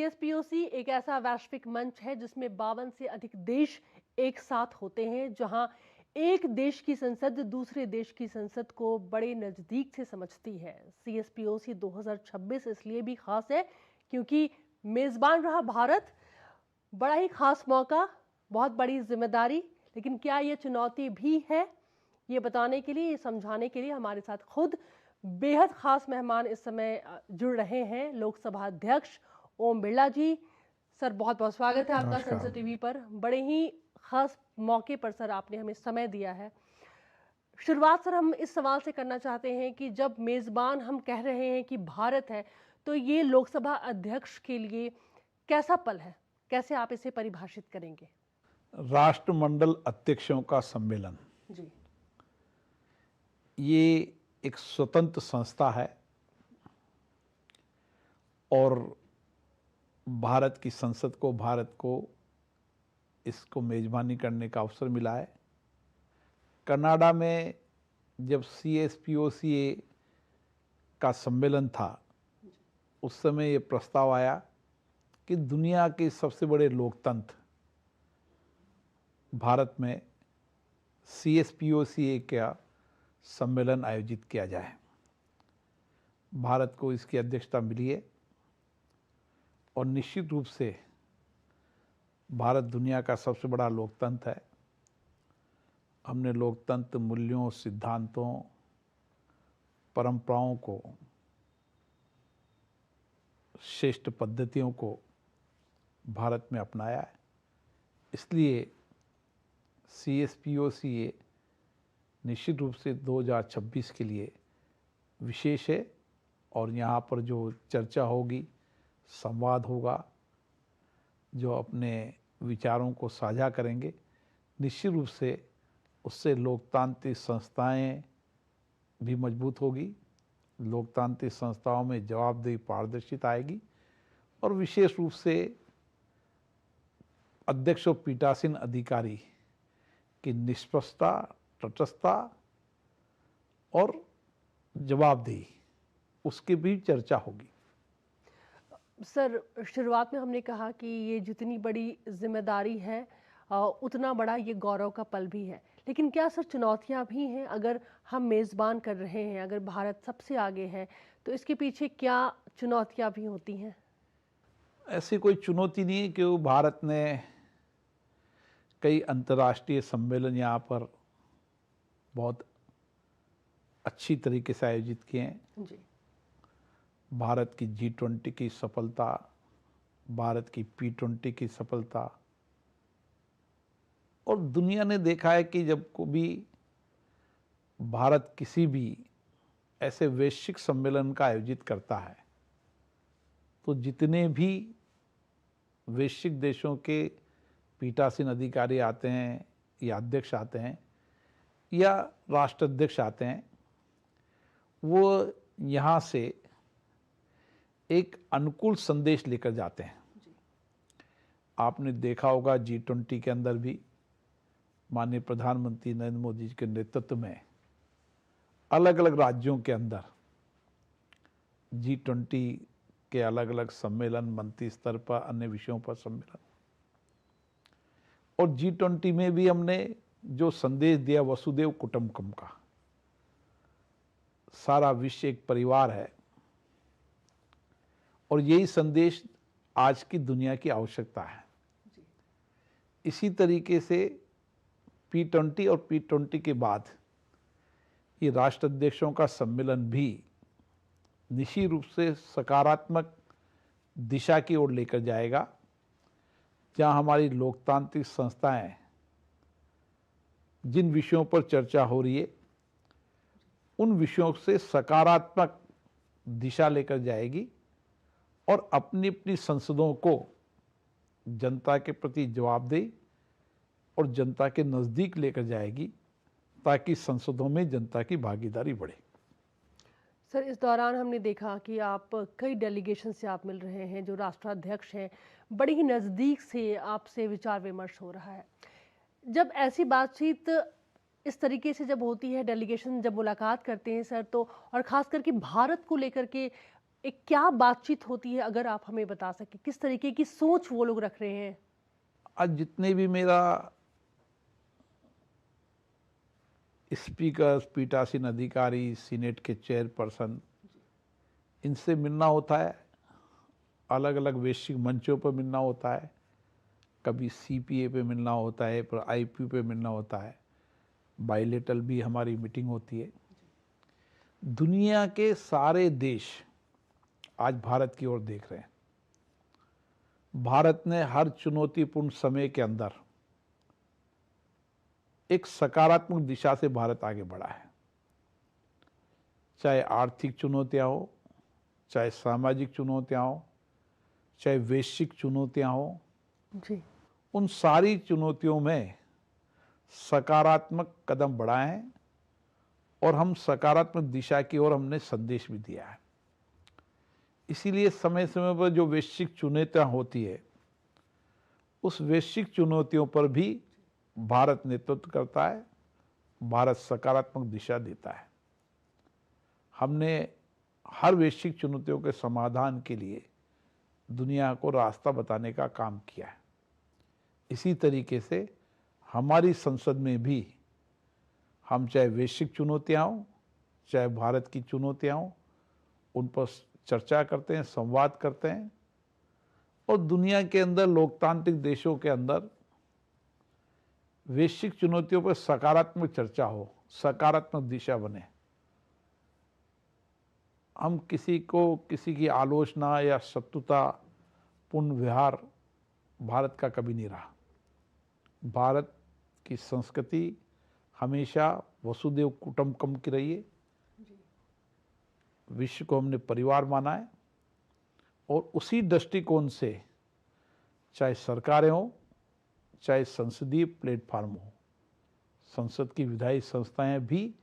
सीएसपीओसी एक ऐसा वैश्विक मंच है जिसमें 52 से अधिक देश एक साथ होते हैं, जहां एक देश की संसद दूसरे देश की संसद को बड़े नजदीक से समझती है। सीएसपीओसी 2026 इसलिए भी खास है क्योंकि मेजबान रहा भारत। बड़ा ही खास मौका, बहुत बड़ी जिम्मेदारी, लेकिन क्या ये चुनौती भी है? ये बताने के लिए, ये समझाने के लिए हमारे साथ खुद बेहद खास मेहमान इस समय जुड़ रहे हैं। लोकसभा अध्यक्ष ओम बिरला जी, सर बहुत बहुत स्वागत है आपका नमस्कार। संसद टीवी पर। बड़े ही खास मौके पर सर आपने हमें समय दिया है। शुरुआत सर हम इस सवाल से करना चाहते हैं कि जब मेजबान हम कह रहे हैं कि भारत है, तो ये लोकसभा अध्यक्ष के लिए कैसा पल है? कैसे आप इसे परिभाषित करेंगे? राष्ट्रमंडल अध्यक्षों का सम्मेलन जी। ये एक स्वतंत्र संस्था है और भारत की संसद को, भारत को इसको मेजबानी करने का अवसर मिला है। कनाडा में जब CSPOCA का सम्मेलन था, उस समय ये प्रस्ताव आया कि दुनिया के सबसे बड़े लोकतंत्र भारत में CSPOCA का सम्मेलन आयोजित किया जाए। भारत को इसकी अध्यक्षता मिली है और निश्चित रूप से भारत दुनिया का सबसे बड़ा लोकतंत्र है। हमने लोकतंत्र मूल्यों, सिद्धांतों, परंपराओं को, श्रेष्ठ पद्धतियों को भारत में अपनाया है। इसलिए CSPOCA निश्चित रूप से 2026 के लिए विशेष है और यहाँ पर जो चर्चा होगी, संवाद होगा, जो अपने विचारों को साझा करेंगे, निश्चित रूप से उससे लोकतांत्रिक संस्थाएं भी मजबूत होगी। लोकतांत्रिक संस्थाओं में जवाबदेही, पारदर्शिता आएगी और विशेष रूप से अध्यक्ष और पीठासीन अधिकारी की निष्पक्षता, तटस्थता और जवाबदेही, उसकी भी चर्चा होगी। सर, शुरुआत में हमने कहा कि ये जितनी बड़ी जिम्मेदारी है, उतना बड़ा ये गौरव का पल भी है। लेकिन क्या सर चुनौतियां भी हैं? अगर हम मेज़बान कर रहे हैं, अगर भारत सबसे आगे है, तो इसके पीछे क्या चुनौतियां भी होती हैं? ऐसी कोई चुनौती नहीं है कि भारत ने कई अंतर्राष्ट्रीय सम्मेलन यहाँ पर बहुत अच्छी तरीके से आयोजित किए हैं। जी। भारत की G20 की सफलता, भारत की P20 की सफलता, और दुनिया ने देखा है कि जब को भी भारत किसी भी ऐसे वैश्विक सम्मेलन का आयोजित करता है, तो जितने भी वैश्विक देशों के पीठासीन अधिकारी आते हैं या अध्यक्ष आते हैं या राष्ट्राध्यक्ष आते हैं, वो यहाँ से एक अनुकूल संदेश लेकर जाते हैं। आपने देखा होगा G20 के अंदर भी माननीय प्रधानमंत्री नरेंद्र मोदी जी के नेतृत्व में अलग अलग राज्यों के अंदर G20 के अलग अलग सम्मेलन, मंत्री स्तर पर अन्य विषयों पर सम्मेलन, और G20 में भी हमने जो संदेश दिया वसुदेव कुटुंबकम का, सारा विश्व एक परिवार है, और यही संदेश आज की दुनिया की आवश्यकता है। इसी तरीके से P20 और P20 के बाद ये राष्ट्राध्यक्षों का सम्मेलन भी निश्चित रूप से सकारात्मक दिशा की ओर लेकर जाएगा, जहां हमारी लोकतांत्रिक संस्थाएं जिन विषयों पर चर्चा हो रही है, उन विषयों से सकारात्मक दिशा लेकर जाएगी और अपनी अपनी संसदों को जनता के प्रति जवाबदेही और जनता के नज़दीक लेकर जाएगी, ताकि संसदों में जनता की भागीदारी बढ़े। सर, इस दौरान हमने देखा कि आप कई डेलीगेशन से आप मिल रहे हैं, जो राष्ट्राध्यक्ष हैं, बड़ी ही नज़दीक से आपसे विचार विमर्श हो रहा है। जब ऐसी बातचीत इस तरीके से जब होती है, डेलीगेशन जब मुलाकात करते हैं सर, तो और ख़ास करके भारत को लेकर के एक क्या बातचीत होती है, अगर आप हमें बता सकें, किस तरीके की सोच वो लोग रख रहे हैं? आज जितने भी मेरा स्पीकर, पीठासीन अधिकारी, सीनेट के चेयरपर्सन, इनसे मिलना होता है, अलग अलग वैश्विक मंचों पर मिलना होता है, कभी सीपीए पे मिलना होता है, पर आईपीयू पे मिलना होता है, बायलेटरल भी हमारी मीटिंग होती है। दुनिया के सारे देश आज भारत की ओर देख रहे हैं। भारत ने हर चुनौतीपूर्ण समय के अंदर एक सकारात्मक दिशा से भारत आगे बढ़ा है। चाहे आर्थिक चुनौतियां हो, चाहे सामाजिक चुनौतियां हो, चाहे वैश्विक चुनौतियां हो, जी। उन सारी चुनौतियों में सकारात्मक कदम बढ़ाए हैं और हम सकारात्मक दिशा की ओर हमने संदेश भी दिया है। इसीलिए समय समय पर जो वैश्विक चुनौतियां होती है, उस वैश्विक चुनौतियों पर भी भारत नेतृत्व करता है, भारत सकारात्मक दिशा देता है। हमने हर वैश्विक चुनौतियों के समाधान के लिए दुनिया को रास्ता बताने का काम किया है। इसी तरीके से हमारी संसद में भी हम चाहे वैश्विक चुनौतियां हो, चाहे भारत की चुनौतियां हो, उन पर चर्चा करते हैं, संवाद करते हैं और दुनिया के अंदर लोकतांत्रिक देशों के अंदर वैश्विक चुनौतियों पर सकारात्मक चर्चा हो, सकारात्मक दिशा बने। हम किसी की आलोचना या शत्रुता पूर्ण व्यवहार भारत का कभी नहीं रहा। भारत की संस्कृति हमेशा वसुदेव कुटुंबकम की रही है। विश्व को हमने परिवार माना है और उसी दृष्टिकोण से चाहे सरकारें हो, चाहे संसदीय प्लेटफॉर्म हो, संसद की विधायी संस्थाएं भी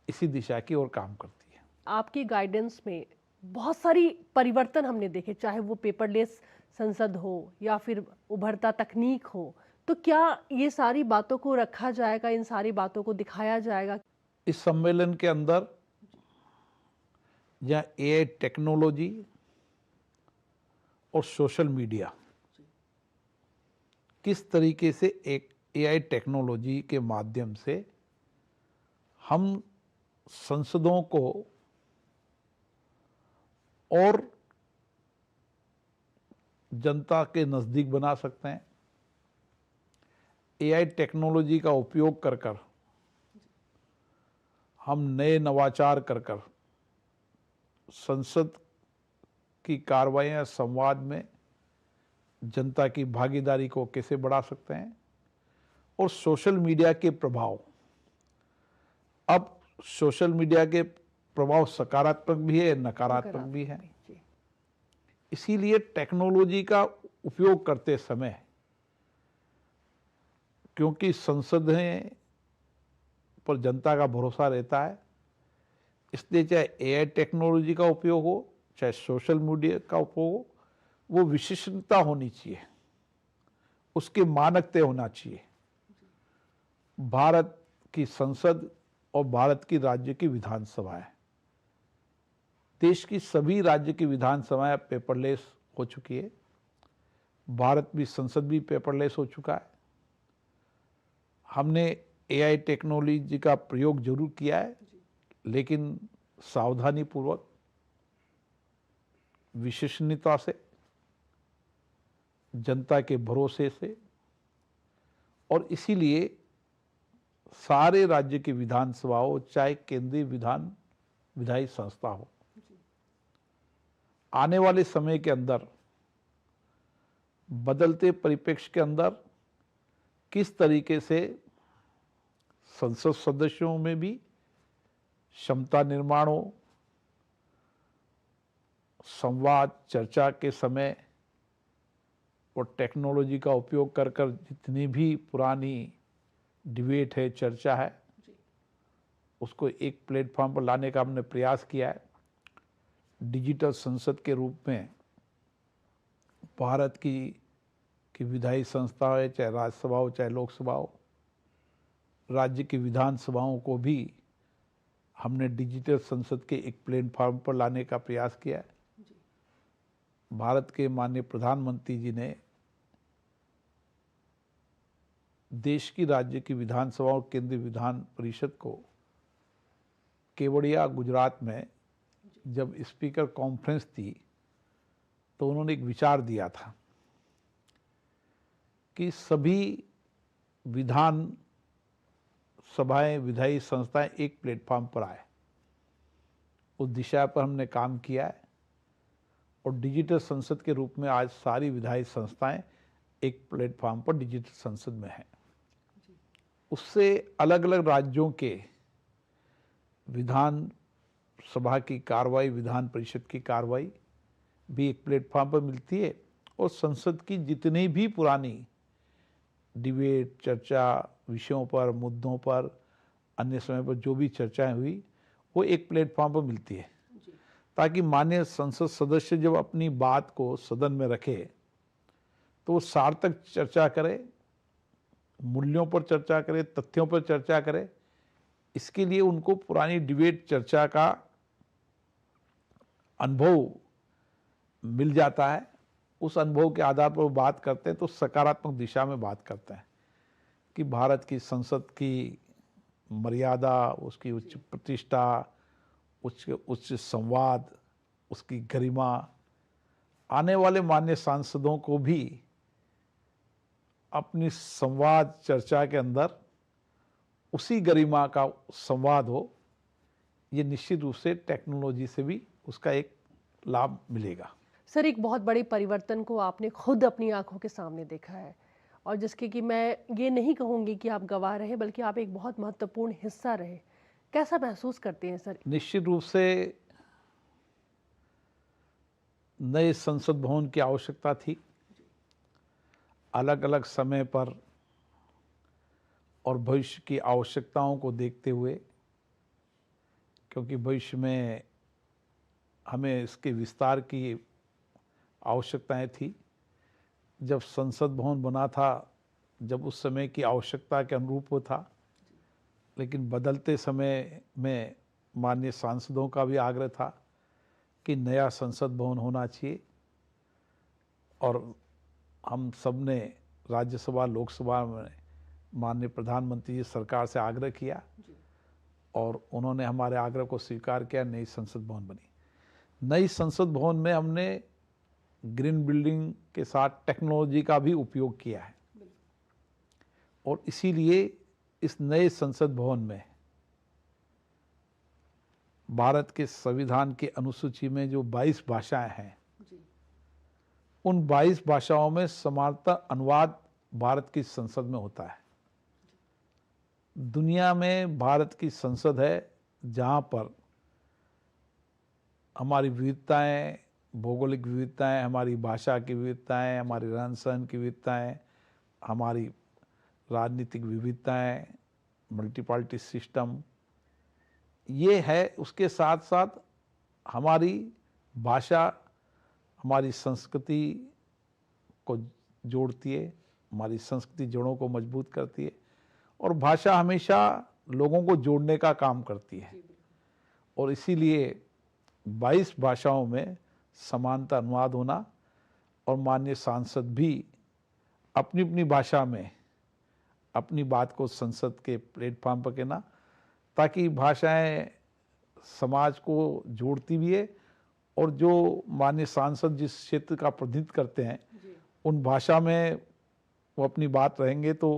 इसी दिशा की ओर काम करती है। आपकी गाइडेंस में बहुत सारी परिवर्तन हमने देखे, चाहे वो पेपरलेस संसद हो या फिर उभरता तकनीक हो, तो क्या ये सारी बातों को रखा जाएगा, इन सारी बातों को दिखाया जाएगा? इस सम्मेलन के अंदर जहाँ एआई टेक्नोलॉजी और सोशल मीडिया किस तरीके से एक एआई टेक्नोलॉजी के माध्यम से हम संसदों को और जनता के नज़दीक बना सकते हैं। एआई टेक्नोलॉजी का उपयोग कर कर हम नए नवाचार कर कर संसद की कार्रवाइयाँ संवाद में जनता की भागीदारी को कैसे बढ़ा सकते हैं और सोशल मीडिया के प्रभाव, अब सोशल मीडिया के प्रभाव सकारात्मक भी है, नकारात्मक भी है। इसीलिए टेक्नोलॉजी का उपयोग करते समय, क्योंकि संसदें पर जनता का भरोसा रहता है, इसलिए चाहे एआई टेक्नोलॉजी का उपयोग हो, चाहे सोशल मीडिया का उपयोग हो, वो विशिष्टता होनी चाहिए, उसके मानक तय होना चाहिए। भारत की संसद और भारत की राज्य की विधानसभाएं, देश की सभी राज्य की विधानसभाएं पेपरलेस हो चुकी है। भारत भी संसद भी पेपरलेस हो चुका है। हमने एआई टेक्नोलॉजी का प्रयोग जरूर किया है, लेकिन सावधानी पूर्वक, विश्वसनीयता से, जनता के भरोसे से, और इसीलिए सारे राज्य की विधानसभा हो, चाहे केंद्रीय विधायी संस्था हो, आने वाले समय के अंदर बदलते परिप्रेक्ष्य के अंदर किस तरीके से संसद सदस्यों में भी क्षमता निर्माण हो, संवाद चर्चा के समय और टेक्नोलॉजी का उपयोग कर कर जितनी भी पुरानी डिबेट है, चर्चा है, उसको एक प्लेटफॉर्म पर लाने का हमने प्रयास किया है। डिजिटल संसद के रूप में भारत की विधायी संस्था है, चाहे राज्यसभा हो चाहे लोकसभा हो, राज्य की विधानसभाओं को भी हमने डिजिटल संसद के एक प्लेटफॉर्म पर लाने का प्रयास किया है। भारत के माननीय प्रधानमंत्री जी ने देश की राज्य की विधानसभा और केंद्रीय विधान परिषद को केवड़िया गुजरात में जब स्पीकर कॉन्फ्रेंस थी तो उन्होंने एक विचार दिया था कि सभी विधान सभाएं विधायी संस्थाएं एक प्लेटफॉर्म पर आए। उस दिशा पर हमने काम किया है और डिजिटल संसद के रूप में आज सारी विधायी संस्थाएं एक प्लेटफॉर्म पर डिजिटल संसद में हैं। उससे अलग अलग राज्यों के विधान सभा की कार्रवाई, विधान परिषद की कार्रवाई भी एक प्लेटफॉर्म पर मिलती है और संसद की जितनी भी पुरानी डिबेट, चर्चा, विषयों पर, मुद्दों पर, अन्य समय पर जो भी चर्चाएं हुई वो एक प्लेटफॉर्म पर मिलती है, ताकि माननीय संसद सदस्य जब अपनी बात को सदन में रखे तो वो सार्थक चर्चा करे, मूल्यों पर चर्चा करे, तथ्यों पर चर्चा करे। इसके लिए उनको पुरानी डिबेट, चर्चा का अनुभव मिल जाता है। उस अनुभव के आधार पर वो बात करते हैं तो सकारात्मक दिशा में बात करते हैं कि भारत की संसद की मर्यादा, उसकी उच्च प्रतिष्ठा, उच्च संवाद, उसकी गरिमा आने वाले माननीय सांसदों को भी अपनी संवाद चर्चा के अंदर उसी गरिमा का संवाद हो। ये निश्चित रूप से टेक्नोलॉजी से भी उसका एक लाभ मिलेगा। सर, एक बहुत बड़े परिवर्तन को आपने खुद अपनी आंखों के सामने देखा है और जिसके कि मैं ये नहीं कहूँगी कि आप गवाह रहे, बल्कि आप एक बहुत महत्वपूर्ण हिस्सा रहे। कैसा महसूस करते हैं सर? निश्चित रूप से नए संसद भवन की आवश्यकता थी, अलग अलग समय पर और भविष्य की आवश्यकताओं को देखते हुए, क्योंकि भविष्य में हमें इसके विस्तार की आवश्यकताएं थी। जब संसद भवन बना था, जब उस समय की आवश्यकता के अनुरूप वो था, लेकिन बदलते समय में माननीय सांसदों का भी आग्रह था कि नया संसद भवन होना चाहिए और हम सब ने राज्यसभा, लोकसभा में माननीय प्रधानमंत्री जी सरकार से आग्रह किया और उन्होंने हमारे आग्रह को स्वीकार किया। नई संसद भवन बनी। नई संसद भवन में हमने ग्रीन बिल्डिंग के साथ टेक्नोलॉजी का भी उपयोग किया है और इसीलिए इस नए संसद भवन में भारत के संविधान के अनुसूची में जो 22 भाषाएं हैं, उन 22 भाषाओं में समानांतर अनुवाद भारत की संसद में होता है। दुनिया में भारत की संसद है जहां पर हमारी विविधताएं, भौगोलिक विविधताएं, हमारी भाषा की विविधताएं, हमारी रहन सहन की विविधताएं, हमारी राजनीतिक विविधताएं, मल्टीपार्टी सिस्टम, ये है। उसके साथ साथ हमारी भाषा हमारी संस्कृति को जोड़ती है, हमारी संस्कृति जड़ों को मजबूत करती है और भाषा हमेशा लोगों को जोड़ने का काम करती है और इसीलिए 22 भाषाओं में समानता अनुवाद होना और माननीय सांसद भी अपनी अपनी भाषा में अपनी बात को संसद के प्लेटफॉर्म पर कहना, ताकि भाषाएं समाज को जोड़ती भी है और जो माननीय सांसद जिस क्षेत्र का प्रतिनिधित्व करते हैं उन भाषा में वो अपनी बात रहेंगे तो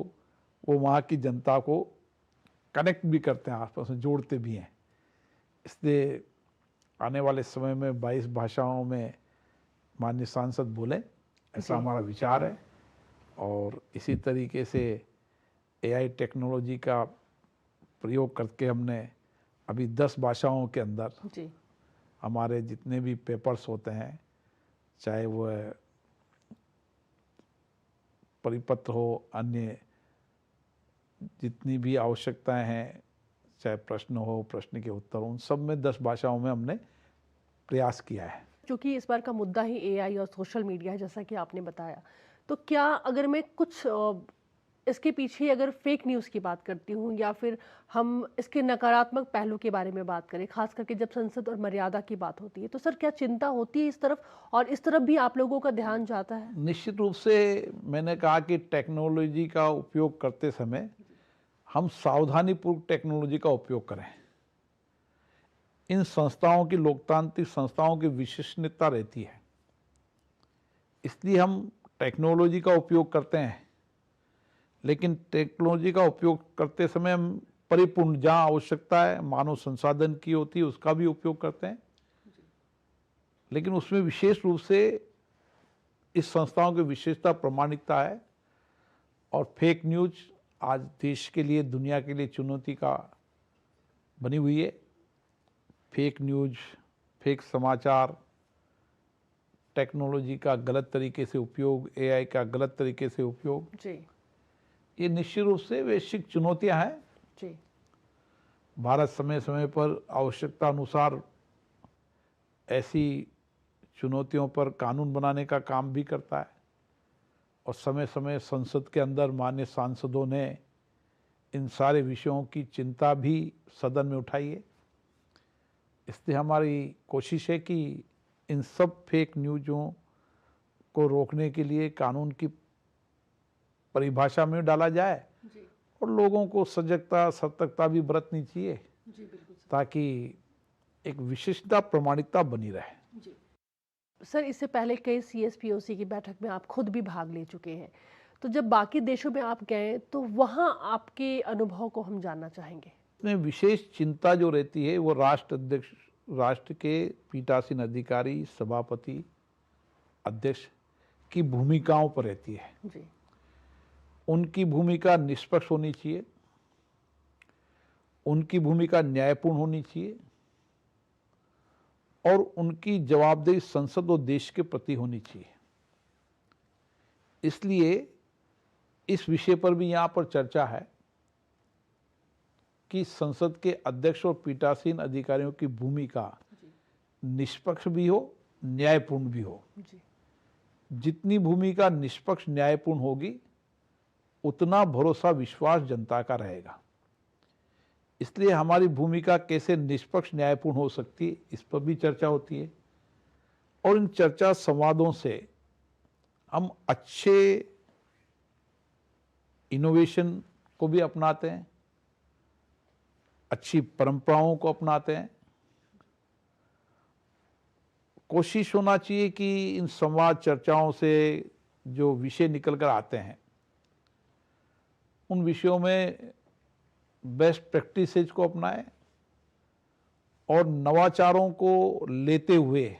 वो वहाँ की जनता को कनेक्ट भी करते हैं, आपस में जोड़ते भी हैं। इसलिए आने वाले समय में 22 भाषाओं में माननीय सांसद बोले, ऐसा हमारा विचार है और इसी तरीके से एआई टेक्नोलॉजी का प्रयोग करके हमने अभी 10 भाषाओं के अंदर हमारे जितने भी पेपर्स होते हैं, चाहे वह परिपत्र हो, अन्य जितनी भी आवश्यकताएं हैं, चाहे प्रश्न हो, प्रश्न के उत्तर हो, उन सब में 10 भाषाओं में हमने प्रयास किया है। क्योंकि इस बार का मुद्दा ही एआई और सोशल मीडिया है, जैसा कि आपने बताया, तो क्या अगर मैं कुछ इसके पीछे अगर फेक न्यूज़ की बात करती हूँ या फिर हम इसके नकारात्मक पहलू के बारे में बात करें, खास करके जब संसद और मर्यादा की बात होती है, तो सर क्या चिंता होती है इस तरफ और इस तरफ भी आप लोगों का ध्यान जाता है? निश्चित रूप से मैंने कहा कि टेक्नोलॉजी का उपयोग करते समय हम सावधानीपूर्वक टेक्नोलॉजी का उपयोग करें। इन संस्थाओं की, लोकतांत्रिक संस्थाओं की विश्वसनीयता रहती है, इसलिए हम टेक्नोलॉजी का उपयोग करते हैं। लेकिन टेक्नोलॉजी का उपयोग करते समय हम परिपूर्ण, जहाँ आवश्यकता है मानव संसाधन की होती है, उसका भी उपयोग करते हैं। लेकिन उसमें विशेष रूप से इस संस्थाओं की विशेषता प्रामाणिकता है। और फेक न्यूज आज देश के लिए, दुनिया के लिए चुनौती का बनी हुई है। फेक न्यूज, फेक समाचार, टेक्नोलॉजी का गलत तरीके से उपयोग, एआई का गलत तरीके से उपयोग, जी ये निश्चित रूप से वैश्विक चुनौतियां हैं। जी भारत समय समय पर आवश्यकता अनुसार ऐसी चुनौतियों पर कानून बनाने का काम भी करता है, और समय समय संसद के अंदर मान्य सांसदों ने इन सारे विषयों की चिंता भी सदन में उठाई है। इसलिए हमारी कोशिश है कि इन सब फेक न्यूज़ों को रोकने के लिए कानून की परिभाषा में डाला जाए, जी और लोगों को सजगता, सतर्कता भी बरतनी चाहिए, जी बिल्कुल ताकि एक विशिष्टता, प्रामाणिकता बनी रहे। जी सर, इससे पहले कई सीएसपीओसी की बैठक में आप खुद भी भाग ले चुके हैं, तो जब बाकी देशों में आप गए तो वहाँ आपके अनुभव को हम जानना चाहेंगे। इसमें विशेष चिंता जो रहती है वो राष्ट्र अध्यक्ष, राष्ट्र के पीठासीन अधिकारी, सभापति, अध्यक्ष की भूमिकाओं पर रहती है। जी उनकी भूमिका निष्पक्ष होनी चाहिए, उनकी भूमिका न्यायपूर्ण होनी चाहिए, और उनकी जवाबदेही संसद और देश के प्रति होनी चाहिए। इसलिए इस विषय पर भी यहाँ पर चर्चा है कि संसद के अध्यक्ष और पीठासीन अधिकारियों की भूमिका निष्पक्ष भी हो, न्यायपूर्ण भी हो। जी जितनी भूमिका निष्पक्ष, न्यायपूर्ण होगी, उतना भरोसा, विश्वास जनता का रहेगा। इसलिए हमारी भूमिका कैसे निष्पक्ष, न्यायपूर्ण हो सकती है, इस पर भी चर्चा होती है। और इन चर्चा संवादों से हम अच्छे इनोवेशन को भी अपनाते हैं, अच्छी परंपराओं को अपनाते हैं। कोशिश होना चाहिए कि इन संवाद, चर्चाओं से जो विषय निकल कर आते हैं, उन विषयों में बेस्ट प्रैक्टिसेज को अपनाएं, और नवाचारों को लेते हुए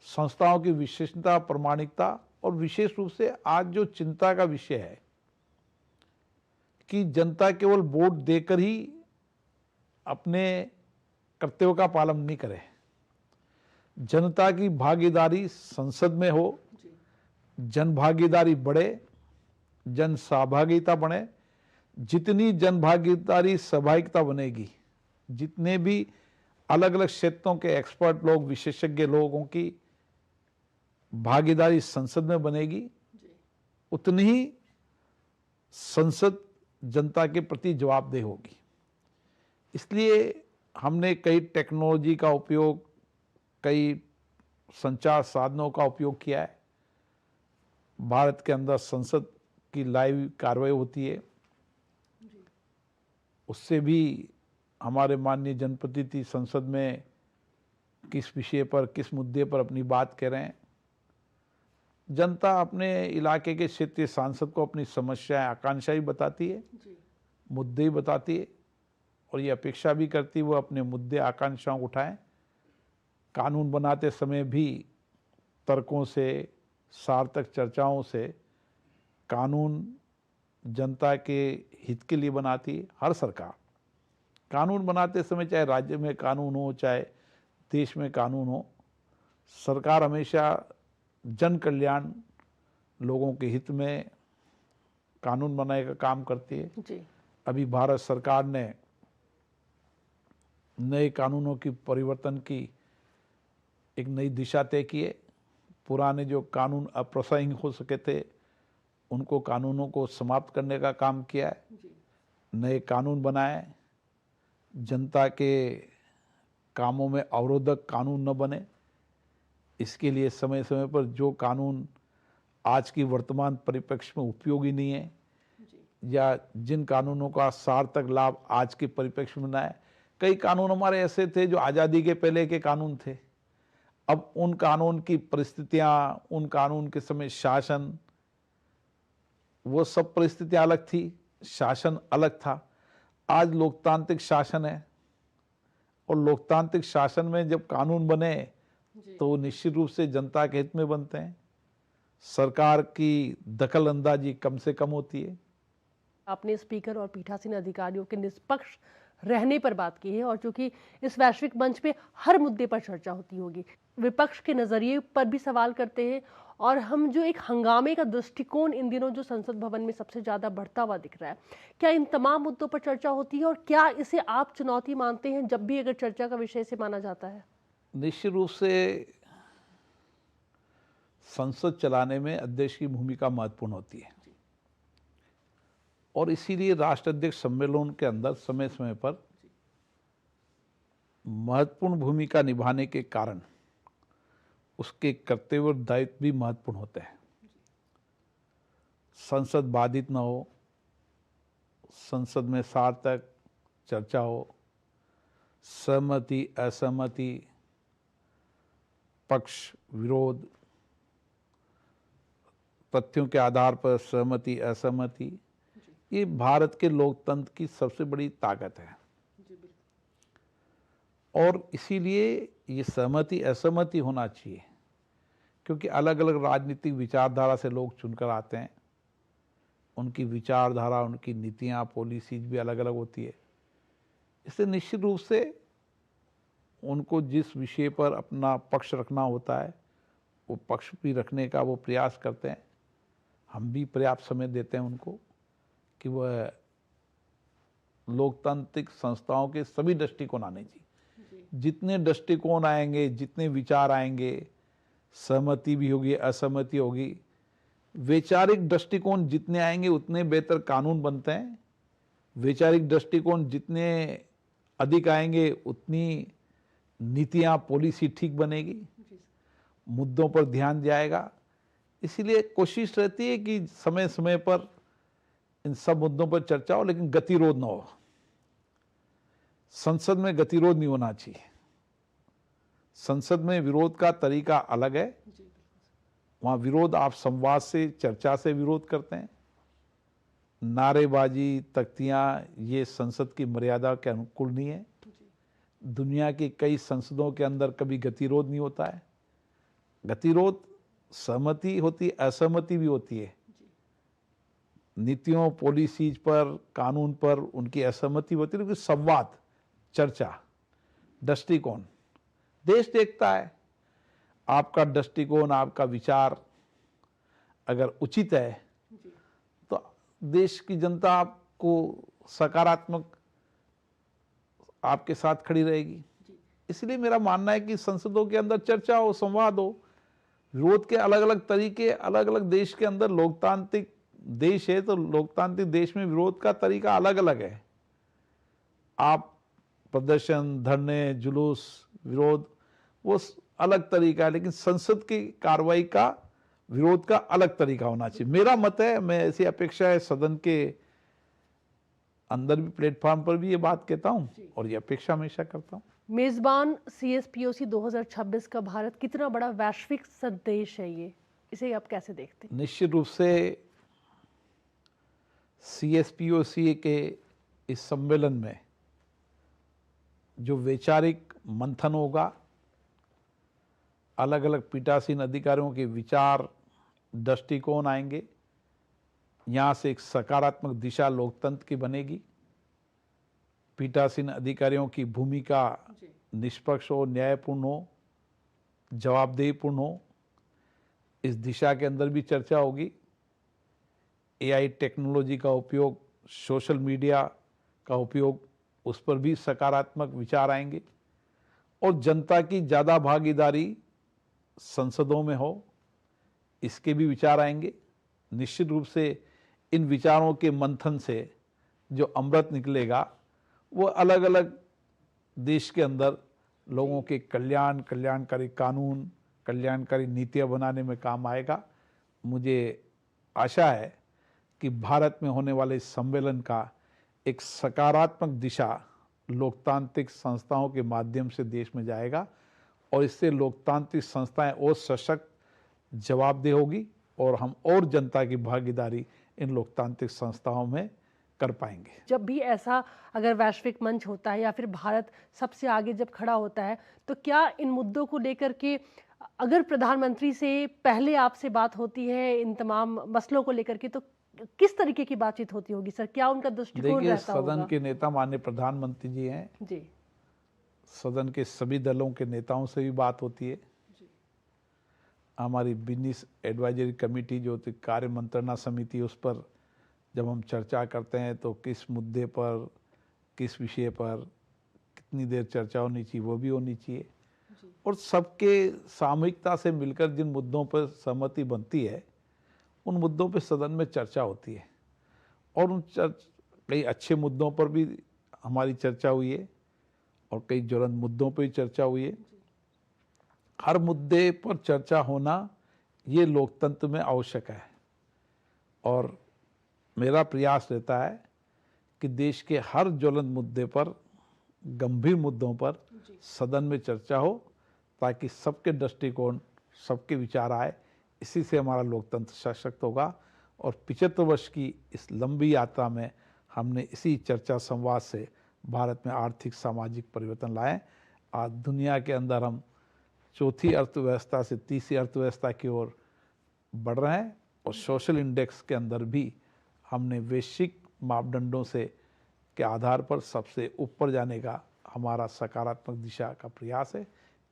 संस्थाओं की विशेषता, प्रामाणिकता, और विशेष रूप से आज जो चिंता का विषय है कि जनता केवल वोट देकर ही अपने कर्तव्य का पालन नहीं करे, जनता की भागीदारी संसद में हो, जन भागीदारी बढ़े, जन सहभागिता बढ़े। जितनी जन भागीदारी, सहभागिता बनेगी, जितने भी अलग अलग क्षेत्रों के एक्सपर्ट लोग, विशेषज्ञ लोगों की भागीदारी संसद में बनेगी, उतनी ही संसद जनता के प्रति जवाबदेह होगी। इसलिए हमने कई टेक्नोलॉजी का उपयोग, कई संचार साधनों का उपयोग किया है। भारत के अंदर संसद की लाइव कार्रवाई होती है, उससे भी हमारे माननीय जनप्रतिनिधि संसद में किस विषय पर, किस मुद्दे पर अपनी बात कह रहे हैं। जनता अपने इलाके के क्षेत्रीय सांसद को अपनी समस्याएं, आकांक्षाएं बताती है, मुद्दे ही बताती है, और ये अपेक्षा भी करती है वो अपने मुद्दे, आकांक्षाओं उठाएं। कानून बनाते समय भी तर्कों से, सार्थक चर्चाओं से कानून जनता के हित के लिए बनाती है। हर सरकार कानून बनाते समय, चाहे राज्य में कानून हो, चाहे देश में कानून हो, सरकार हमेशा जन कल्याण, लोगों के हित में कानून बनाने का काम करती है। जी अभी भारत सरकार ने नए कानूनों की परिवर्तन की एक नई दिशा तय की है। पुराने जो कानून अप्रासंगिक हो सके थे, उनको कानूनों को समाप्त करने का काम किया है, नए कानून बनाए, जनता के कामों में अवरोधक कानून न बने, इसके लिए समय समय पर जो कानून आज की वर्तमान परिप्रेक्ष्य में उपयोगी नहीं है या जिन कानूनों का सार्थक लाभ आज के परिप्रेक्ष्य में ना है, कई कानून हमारे ऐसे थे जो आज़ादी के पहले के कानून थे, अब उन कानून की परिस्थितियां, उन कानून के समय शासन, वो सब परिस्थितियां अलग थी, शासन अलग था। आज लोकतांत्रिक शासन है और लोकतांत्रिक शासन में जब कानून बने तो निश्चित रूप से जनता के हित में बनते हैं, सरकार की दखल अंदाजी कम से कम होती है। आपने स्पीकर और पीठासीन अधिकारियों के निष्पक्ष रहने पर बात की है और चूंकि इस वैश्विक मंच पे हर मुद्दे पर चर्चा होती होगी, विपक्ष के नजरिए पर भी सवाल करते हैं और हम जो एक हंगामे का दृष्टिकोण इन दिनों जो संसद भवन में सबसे ज्यादा बढ़ता हुआ दिख रहा है, क्या इन तमाम मुद्दों पर चर्चा होती है और क्या इसे आप चुनौती मानते हैं जब भी अगर चर्चा का विषय से माना जाता है? निश्चित रूप से संसद चलाने में अध्यक्ष की भूमिका महत्वपूर्ण होती है और इसीलिए राष्ट्राध्यक्ष सम्मेलन के अंदर समय समय पर महत्वपूर्ण भूमिका निभाने के कारण उसके कर्तव्य और दायित्व भी महत्वपूर्ण होते हैं। संसद बाधित न हो, संसद में सार्थक चर्चा हो, सहमति असहमति, पक्ष विरोध, तथ्यों के आधार पर सहमति असहमति, ये भारत के लोकतंत्र की सबसे बड़ी ताकत है और इसीलिए ये सहमति असहमति होना चाहिए, क्योंकि अलग अलग राजनीतिक विचारधारा से लोग चुनकर आते हैं, उनकी विचारधारा, उनकी नीतियाँ, पॉलिसीज भी अलग अलग होती है। इससे निश्चित रूप से उनको जिस विषय पर अपना पक्ष रखना होता है वो पक्ष भी रखने का वो प्रयास करते हैं। हम भी पर्याप्त समय देते हैं उनको कि वह लोकतांत्रिक संस्थाओं के सभी दृष्टिकोण आने चाहिए। जितने दृष्टिकोण आएंगे, जितने विचार आएंगे, सहमति भी होगी, असहमति होगी, वैचारिक दृष्टिकोण जितने आएंगे उतने बेहतर कानून बनते हैं। वैचारिक दृष्टिकोण जितने अधिक आएंगे उतनी नीतियां, पॉलिसी ठीक बनेगी, मुद्दों पर ध्यान जाएगा। इसीलिए कोशिश रहती है कि समय समय पर इन सब मुद्दों पर चर्चा हो, लेकिन गतिरोध न हो। संसद में गतिरोध नहीं होना चाहिए। संसद में विरोध का तरीका अलग है, वहां विरोध आप संवाद से, चर्चा से विरोध करते हैं। नारेबाजी, तख्तियां, ये संसद की मर्यादा के अनुकूल नहीं है। दुनिया की कई संसदों के अंदर कभी गतिरोध नहीं होता है। गतिरोध सहमति होती, असहमति भी होती है। नीतियों, पॉलिसीज पर, कानून पर उनकी असहमति होती है, लेकिन संवाद, चर्चा, दृष्टिकोण देश देखता है। आपका दृष्टिकोण, आपका विचार अगर उचित है तो देश की जनता आपको सकारात्मक आपके साथ खड़ी रहेगी। इसलिए मेरा मानना है कि संसदों के अंदर चर्चा हो, संवाद हो। विरोध के अलग अलग तरीके, अलग अलग देश के अंदर, लोकतांत्रिक देश है तो लोकतांत्रिक देश में विरोध का तरीका अलग अलग है। आप प्रदर्शन, धरने, जुलूस, विरोध, वो अलग तरीका है, लेकिन संसद की कार्रवाई का, विरोध का अलग तरीका होना चाहिए। मेरा मत है, मैं ऐसी अपेक्षा है सदन के अंदर भी, प्लेटफॉर्म पर भी ये बात कहता हूं और ये अपेक्षा हमेशा करता हूं। मेजबान CSPOC 2026 का भारत कितना बड़ा वैश्विक संदेश है ये, इसे आप कैसे देखते हैं? निश्चित रूप से CSPOC के इस सम्मेलन में जो वैचारिक मंथन होगा, अलग अलग पीठासीन अधिकारियों के विचार, दृष्टिकोण आएंगे, यहाँ से एक सकारात्मक दिशा लोकतंत्र की बनेगी। पीठासीन अधिकारियों की भूमिका निष्पक्ष हो, न्यायपूर्ण हो, जवाबदेहीपूर्ण हो, इस दिशा के अंदर भी चर्चा होगी। AI टेक्नोलॉजी का उपयोग, सोशल मीडिया का उपयोग, उस पर भी सकारात्मक विचार आएंगे और जनता की ज़्यादा भागीदारी संसदों में हो, इसके भी विचार आएंगे। निश्चित रूप से इन विचारों के मंथन से जो अमृत निकलेगा वो अलग अलग देश के अंदर लोगों के कल्याणकारी कानून, कल्याणकारी नीतियाँ बनाने में काम आएगा। मुझे आशा है कि भारत में होने वाले इस सम्मेलन का एक सकारात्मक दिशा लोकतांत्रिक संस्थाओं के माध्यम से देश में जाएगा और इससे लोकतांत्रिक संस्थाएं और सशक्त, जवाबदेह होगी और हम और जनता की भागीदारी इन लोकतांत्रिक संस्थाओं में कर पाएंगे। जब भी ऐसा अगर वैश्विक मंच होता है या फिर भारत सबसे आगे जब खड़ा होता है, तो क्या इन मुद्दों को लेकर के अगर प्रधानमंत्री से पहले आपसे बात होती है इन तमाम मसलों को लेकर के, तो किस तरीके की बातचीत होती होगी सर? क्या उनका दृष्टिकोण देखिए, रहता होगा? सदन के नेता माननीय प्रधानमंत्री जी हैं जी, सदन के सभी दलों के नेताओं से भी बात होती है। हमारी बिजनेस एडवाइजरी कमेटी जो कार्य मंत्रणा समिति, उस पर जब हम चर्चा करते हैं तो किस मुद्दे पर, किस विषय पर कितनी देर चर्चा होनी चाहिए वो भी होनी चाहिए और सबके सामूहिकता से मिलकर जिन मुद्दों पर सहमति बनती है उन मुद्दों पर सदन में चर्चा होती है और उन कई अच्छे मुद्दों पर भी हमारी चर्चा हुई है और कई ज्वलंत मुद्दों पर भी चर्चा हुई है। हर मुद्दे पर चर्चा होना ये लोकतंत्र में आवश्यक है और मेरा प्रयास रहता है कि देश के हर ज्वलंत मुद्दे पर, गंभीर मुद्दों पर सदन में चर्चा हो ताकि सबके दृष्टिकोण, सबके विचार आए। इसी से हमारा लोकतंत्र सशक्त होगा और 75 वर्ष की इस लंबी यात्रा में हमने इसी चर्चा संवाद से भारत में आर्थिक सामाजिक परिवर्तन लाए। आज दुनिया के अंदर हम चौथी अर्थव्यवस्था से तीसरी अर्थव्यवस्था की ओर बढ़ रहे हैं और सोशल इंडेक्स के अंदर भी हमने वैश्विक मापदंडों से के आधार पर सबसे ऊपर जाने का हमारा सकारात्मक दिशा का प्रयास है।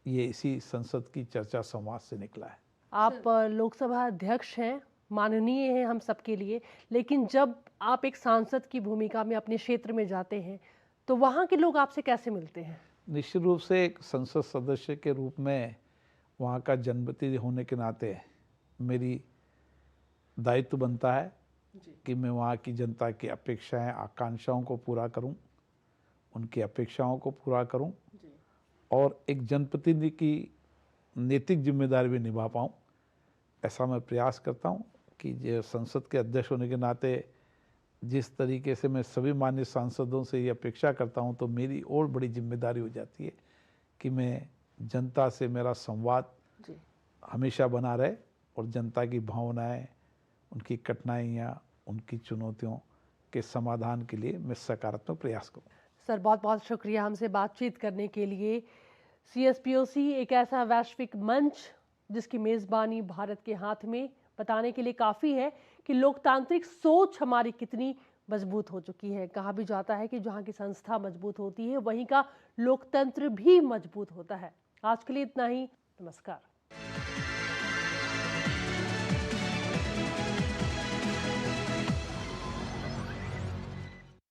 ये इसी संसद की चर्चा संवाद से निकला है। आप लोकसभा अध्यक्ष हैं, माननीय हैं हम सबके लिए, लेकिन जब आप एक सांसद की भूमिका में अपने क्षेत्र में जाते हैं तो वहाँ के लोग आपसे कैसे मिलते हैं? निश्चित रूप से एक संसद सदस्य के रूप में वहाँ का जनप्रतिनिधि होने के नाते मेरी दायित्व बनता है कि मैं वहाँ की जनता की अपेक्षाएं, आकांक्षाओं को पूरा करूं, उनकी अपेक्षाओं को पूरा करूं और एक जनप्रतिनिधि की नैतिक जिम्मेदारी भी निभा पाऊं। ऐसा मैं प्रयास करता हूं कि जो संसद के अध्यक्ष होने के नाते जिस तरीके से मैं सभी माननीय सांसदों से ये अपेक्षा करता हूं, तो मेरी और बड़ी जिम्मेदारी हो जाती है कि मैं जनता से मेरा संवाद हमेशा बना रहे और जनता की भावनाएं, उनकी कठिनाइयाँ, उनकी चुनौतियों के समाधान के लिए मैं सकारात्मक प्रयास करूँ। सर, बहुत बहुत शुक्रिया हमसे बातचीत करने के लिए। CSPOC एक ऐसा वैश्विक मंच जिसकी मेज़बानी भारत के हाथ में, बताने के लिए काफ़ी है कि लोकतांत्रिक सोच हमारी कितनी मजबूत हो चुकी है। कहा भी जाता है कि जहाँ की संस्था मजबूत होती है वहीं का लोकतंत्र भी मजबूत होता है। आज के लिए इतना ही। नमस्कार।